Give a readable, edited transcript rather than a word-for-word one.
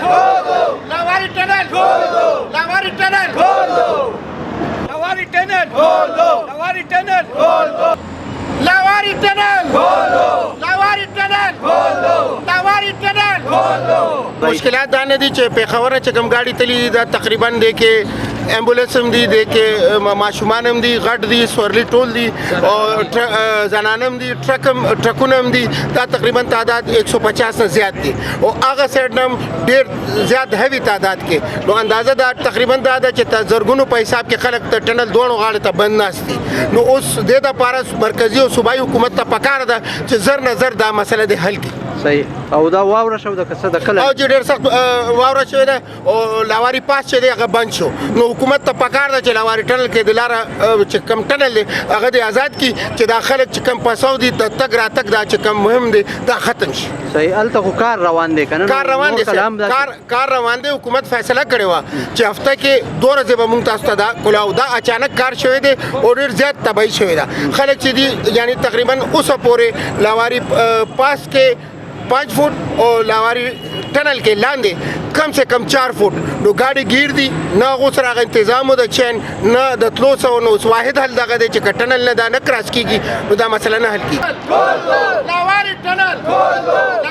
टनल लावारी टनल लावारी टनल लावारी टनल लावारी टनल लावारी टनल लावारी टनल लावारी टनल मुश्किलात दाने दी چې پیښور چې کوم गाड़ी تلی دا تقریبا دی کې एम्बुलेंस هم دي د کې ماشومان هم دي غټ دي سورلی ټول دي او زنانم دي ټرکونه هم دي دا تقریبا تعداد 150 نه زیات دي او هغه سایډ نم ډیر زیات هوی تعداد کې نو اندازه دا تقریبا دا چې زرګونو په حساب کې خلک ته ټنل دوه غاړه ته بند ناشتي نو اوس د لپاره مرکزی او صوبایي حکومت ته پکار ده چې زر نظر دا مسله د حل کړي صحیح او دا واوره شو د کسه د کله او چې ډېر سخت واوره شوې ده او لاواري پاس چې دی هغه بند شو نو حکومت ته پکار ده چې لاواري ټنل کې د لاره چې کم ټنل دی هغه د آزاد کړي چې دا خلک چې کم پسو دي د تګ راتګ دا چې کم مهم دی دا ختم شي صحیح هلته خو کار روان دی که نه کار روان دی کار روان دی حکومت فیصله کړې وه چې هفته کې 2 ورځې به مونږ تاسو ته دا کولاو دا اچانک کار شوی دی او ډېر زیات تباهي شوې ده خلک چې دي یعنی تقریبا اوسه پورې لاواري پاس کې 5 فٹ اور لاواری ٹنل کے لاندے کم سے کم 4 فٹ نو گاڑی گیر دی نہ غسر آگا انتظام ہو دا چین نہ دا تلو سو نو اس واحد حل دا دے چکا ٹنل نہ دا نہ کراس کی گی نو دا مسئلہ نہ حل کی لاواری ٹنل